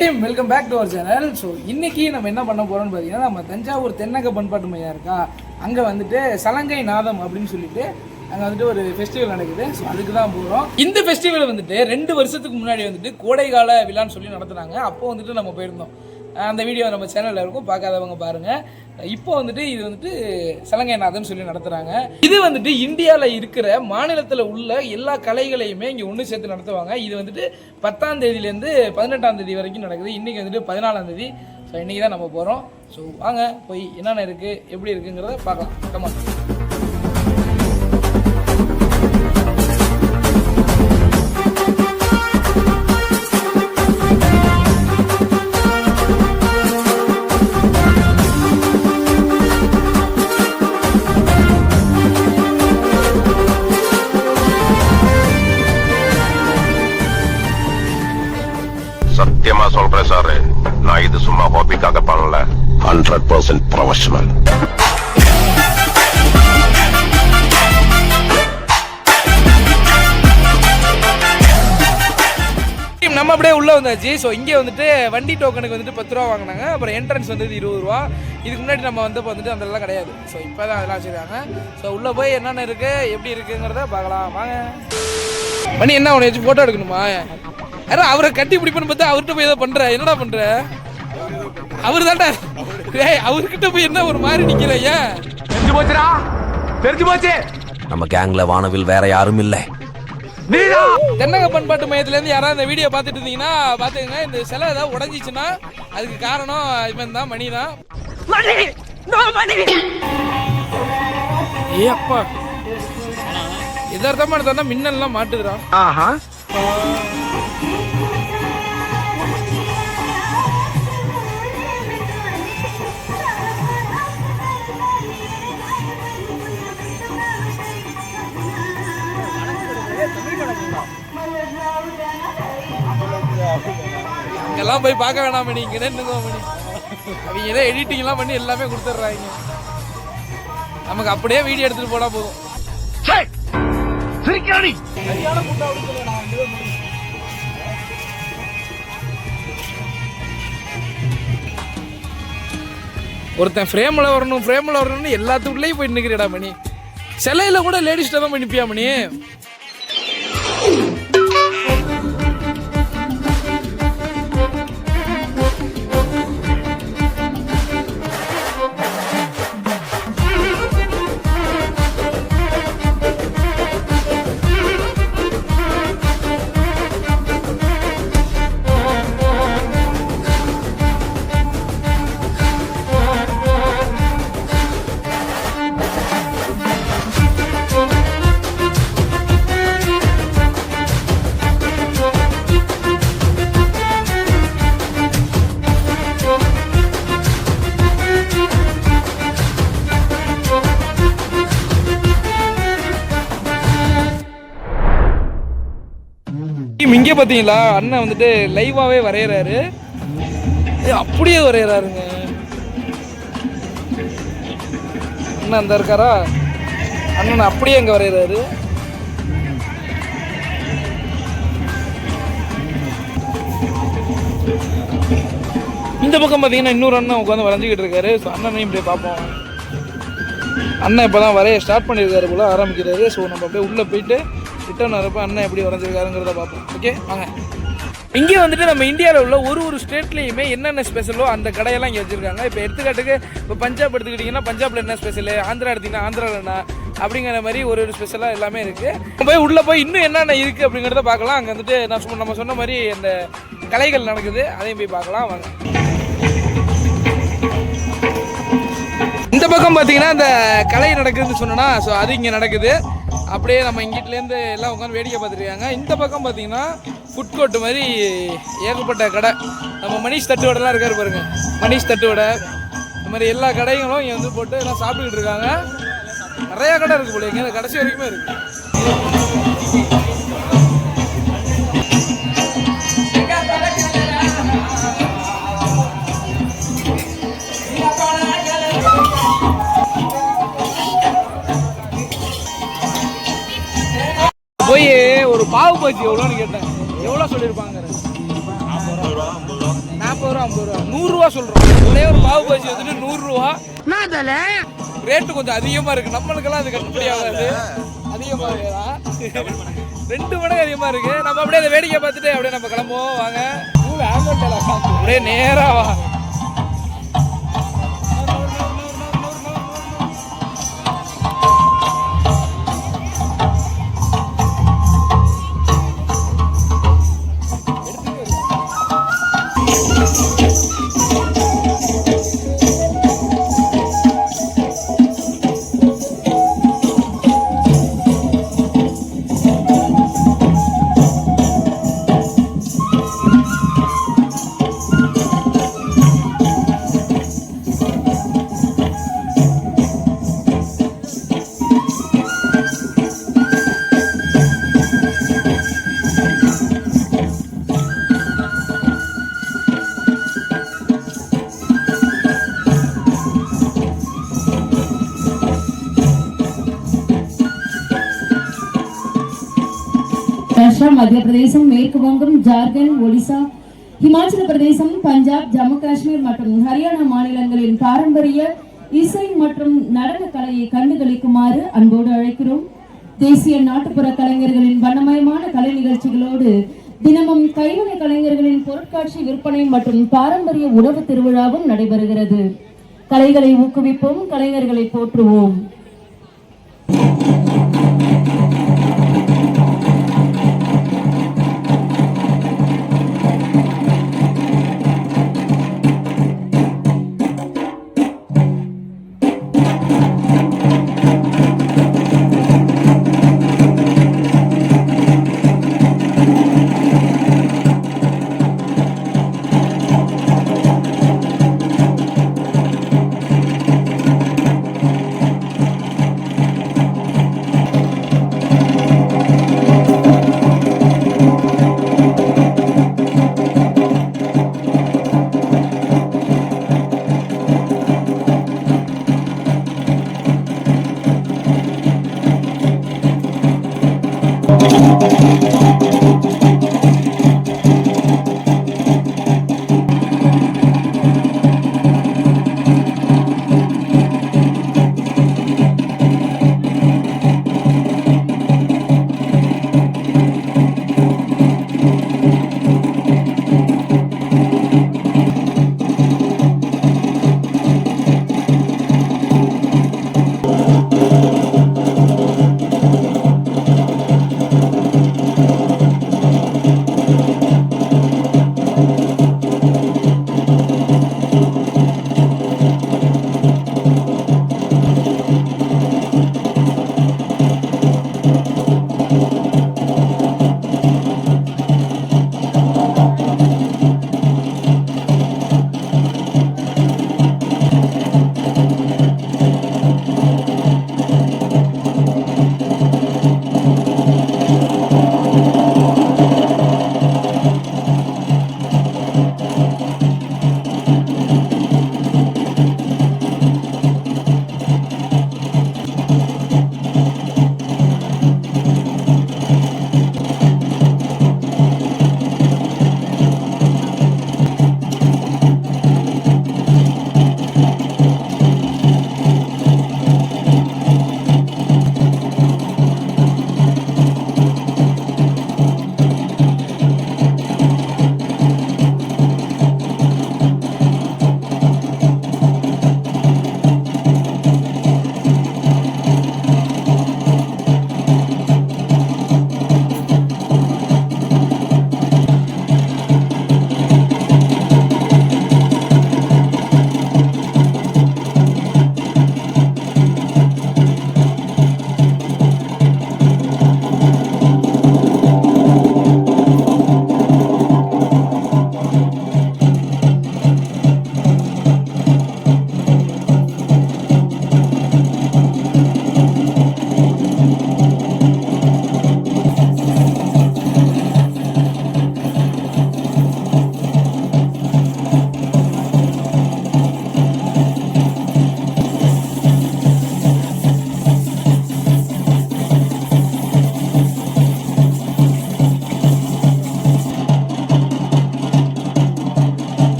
Team welcome back to our channel. So இன்றைக்கி நம்ம என்ன பண்ண போகிறோம்னு பார்த்தீங்கன்னா, நம்ம தஞ்சாவூர் தென்னக பண்பாட்டு மையம் இருக்கா, அங்கே வந்துட்டு சலங்கை நாதம் அப்படின்னு சொல்லிட்டு அங்கே வந்துட்டு ஒரு ஃபெஸ்டிவல் நடக்குது. ஸோ அதுக்கு தான் போகிறோம். இந்த ஃபெஸ்டிவல் வந்துட்டு 2 வருஷத்துக்கு முன்னாடி வந்துட்டு கோடைகால விழான்னு சொல்லி நடத்துனாங்க. அப்போது வந்துட்டு நம்ம போயிருந்தோம். அந்த வீடியோ நம்ம சேனலில் இருக்கும், பார்க்காதவங்க பாருங்கள். இப்போ வந்துட்டு இது வந்துட்டு சலங்கை நாதம் சொல்லி நடத்துகிறாங்க. இது வந்துட்டு இந்தியாவில் இருக்கிற மாநிலத்தில் உள்ள எல்லா கலைகளையுமே இங்கே ஒன்று சேர்த்து நடத்துவாங்க. இது வந்துட்டு 10ஆம் தேதியிலேருந்து 18ஆம் தேதி வரைக்கும் நடக்குது. இன்றைக்கி வந்துட்டு 14ஆம் தேதி. ஸோ இன்றைக்கி தான் நம்ம போகிறோம். ஸோ வாங்க போய் என்னென்ன இருக்குது, எப்படி இருக்குங்கிறத பார்க்கலாம். மொத்தமாக சத்தியமா சொல்றேன் சார், நான் இது சும்மா ஹாபிக்காக பண்ணல, 100% ப்ரொஃபஷனல். நம்ம அப்படியே உள்ளே வந்தாச்சு. ஸோ இங்கே வந்துட்டு வண்டி டோக்கனுக்கு வந்துட்டு 10 ரூபா வாங்கினாங்க. அப்புறம் என்ட்ரன்ஸ் வந்து 20 ரூபா. இதுக்கு முன்னாடி நம்ம வந்தப்போ வந்துட்டு அதெல்லாம் கிடையாது. ஸோ இப்போ தான் அதெல்லாம் வச்சுருக்காங்க. ஸோ உள்ளே போய் என்னென்ன இருக்குது, எப்படி இருக்குங்கிறத பார்க்கலாம் வாங்க. மணி என்ன ஒன்று வச்சு ஃபோட்டோ எடுக்கணுமா? யாரும் அவரை கட்டி பிடிப்பன்னு பார்த்தா அவர்கிட்ட போய் ஏதோ பண்ணுற, என்னடா பண்ணுற? அவர் தான்டா. அவர்கிட்ட போய் என்ன ஒரு மாதிரி நிற்கிற? ஏன் தெரிஞ்சு போச்சுடா, தெரிஞ்சு போச்சு. நம்ம கேங்ல வானவில் வேற யாரும் இல்லை. தென்னக பண்பாட்டு மையத்துலேருந்து யாராவது இந்த வீடியோ பார்த்துட்டு இருந்தீங்கன்னா பார்த்துக்கங்க. இந்த சிலை ஏதாவது உடஞ்சிச்சுன்னா அதுக்கு காரணம் இவன் தான், மணி தான். ஏ அப்பா, எதார்த்தமா எடுத்தா மின்னல்லாம் மாட்டுதுறான். அங்கெல்லாம் போய் பார்க்க வேணாம் மணி, இங்கே நின்னுங்க மணி. அவங்க ஏதோ எடிட்டிங்லாம் பண்ணி எல்லாமே கொடுத்துட்றாங்க. நமக்கு அப்படியே வீடியோ எடுத்துட்டு போனா போதும். ஒருத்தன் ஃப்ரேமில் வரணும்னு எல்லாத்துக்குள்ளேயும் போய் நிற்கிறடா மணி. சிலையில கூட லேடிஸ்ட தான் போய் நிற்பியா மணி. இங்கே பார்த்தீங்களா, அண்ணன் வந்துட்டு லைவாகவே வரைகிறாரு. அப்படியே வரைகிறாருங்க அண்ணன். அந்த இருக்காரா அண்ணன், அப்படியே அங்கே வரைகிறாரு. இந்த பக்கம் பார்த்தீங்கன்னா இன்னொரு அண்ணன் உட்காந்து வரைஞ்சிக்கிட்டு இருக்காரு. ஸோ அண்ணனையும் இப்படியே பார்ப்போம். அண்ணன் இப்போ தான் வரைய ஸ்டார்ட் பண்ணியிருக்காரு போல, ஆரம்பிக்கிறாரு. ஸோ நம்ம அப்படியே உள்ளே போயிட்டு ரிட்டர்ன் வரப்போ அண்ணன் எப்படி வரைஞ்சிருக்காருங்கிறத பார்ப்போம். ஓகே வாங்க. இங்கே வந்துட்டு நம்ம இந்தியாவில் உள்ள ஒரு ஸ்டேட்லேயுமே என்னென்ன ஸ்பெஷலோ அந்த கடையெல்லாம் இங்கே வச்சுருக்காங்க. இப்போ எடுத்துக்காட்டுக்கு இப்போ பஞ்சாப் எடுத்துக்கிட்டிங்கன்னா பஞ்சாபில் என்ன ஸ்பெஷலு, ஆந்திரா எடுத்திங்கன்னா ஆந்திராவில் என்ன, அப்படிங்கிற மாதிரி ஒரு ஸ்பெஷலாக எல்லாமே இருக்குது. போய் உள்ளே போய் இன்னும் என்னென்ன இருக்குது அப்படிங்கிறத பார்க்கலாம். அங்கே வந்துட்டு நம்ம சொன்ன மாதிரி அந்த கலைகள் நடக்குது, அதையும் போய் பார்க்கலாம் வாங்க. இந்த பக்கம் பார்த்தீங்கன்னா இந்த கலை நடக்குதுன்னு சொன்னோன்னா, ஸோ அது இங்கே நடக்குது. அப்படியே நம்ம இங்கிட்டலேருந்து எல்லாம் உட்காந்து வேடிக்கை பார்த்துருக்காங்க. இந்த பக்கம் பார்த்தீங்கன்னா ஃபுட் கோர்ட் மாதிரி ஏகப்பட்ட கடை. நம்ம மணிஷ் தட்டுவடைலாம் இருக்காரு பாருங்க, மணிஷ் தட்டுவடை, இந்த மாதிரி எல்லா கடைகளும் இங்கே வந்து போட்டு எல்லாம் சாப்பிட்டுக்கிட்டு இருக்காங்க. நிறையா கடை இருக்குது போல, இங்கே கடைசி வரைக்குமே இருக்குது. போய் ஒரு பாவு பஜ்ஜி எவ்வளோன்னு கேட்டேன். எவ்வளோ சொல்லியிருப்பாங்க? 40 ரூபா 50 ரூபா. 40 ரூபா 50 ரூபா 100 ரூபா சொல்றோம். ஒரே ஒரு பாவு பாஜி வந்துட்டு 100 ரூபா. ரேட்டு கொஞ்சம் அதிகமா இருக்கு, நம்மளுக்கெல்லாம் அது கட்டுப்படி ஆகாது. அதிகமா இருக்குதா? 2 மடங்கு அதிகமா இருக்கு. நம்ம அப்படியே அதை வேடிக்கை பார்த்துட்டு அப்படியே நம்ம கிளம்புவோம். வாங்க அப்படியே நேரா வா. மத்திய பிரதேசம், மேற்கு வங்கம், ஜார்க்கண்ட், ஒடிசா, ஹிமாச்சல பிரதேசம், பஞ்சாப், ஜம்மு காஷ்மீர் மற்றும் ஹரியானா மாநிலங்களின் பாரம்பரிய இசை மற்றும் நடன கலையை கண்டுகளிக்குமாறு அன்போடு அழைக்கிறோம். தேசிய நாட்டுப்புற கலைஞர்களின் வண்ணமயமான கலை நிகழ்ச்சிகளோடு தினமும் கைவினை கலைஞர்களின் பொருட்காட்சி விற்பனை மற்றும் பாரம்பரிய உணவு திருவிழாவும் நடைபெறுகிறது. கலைகளை ஊக்குவிப்போம், கலைஞர்களை போற்றுவோம்.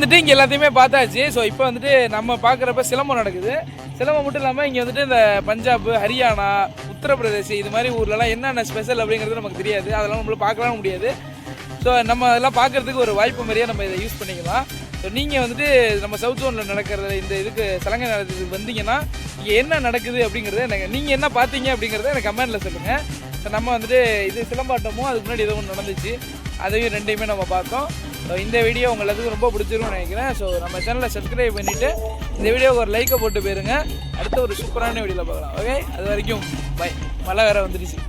வந்துட்டு இங்கே எல்லாத்தையுமே பார்த்தாச்சு. ஸோ இப்போ வந்துட்டு நம்ம பார்க்குறப்ப சிலம்பம் நடக்குது. சிலம்பம் மட்டும் இல்லாமல் இங்கே வந்துட்டு இந்த பஞ்சாப், ஹரியானா, உத்தரப்பிரதேஷ் இது மாதிரி ஊர்லலாம் என்னென்ன ஸ்பெஷல் அப்படிங்கிறது நமக்கு தெரியாது. அதெல்லாம் நம்மளும் பார்க்கலாம் முடியாது. ஸோ நம்ம அதெல்லாம் பார்க்குறதுக்கு ஒரு வாய்ப்பு மாதிரியே நம்ம இதை யூஸ் பண்ணிக்கலாம். ஸோ நீங்கள் வந்துட்டு நம்ம சவுத் ஜோனில் நடக்கிறது இந்த இதுக்கு சலங்கை நடத்துக்கு வந்தீங்கன்னா இங்கே என்ன நடக்குது அப்படிங்கிறத எனக்கு நீங்கள் என்ன பார்த்தீங்க அப்படிங்கிறத எனக்கு கமெண்ட்டில் சொல்லுங்கள். ஸோ நம்ம வந்துட்டு இது சிலம்பாட்டமும் அதுக்கு முன்னாடி ஏதோ ஒன்று நடந்துச்சு, அதையும் ரெண்டையுமே நம்ம பார்த்தோம். ஸோ இந்த வீடியோ உங்கள் எல்லாத்துக்கும் ரொம்ப பிடிச்சிருக்கும்னு நினைக்கிறேன். ஸோ நம்ம சேனலை சப்ஸ்கிரைப் பண்ணிவிட்டு இந்த வீடியோவுக்கு ஒரு லைக்கை போட்டு போயிருங்க. அடுத்த ஒரு சூப்பரான வீடியோவில் பார்க்கலாம். ஓகே, அது வரைக்கும் பை. மழை வேறு வந்துடுச்சு.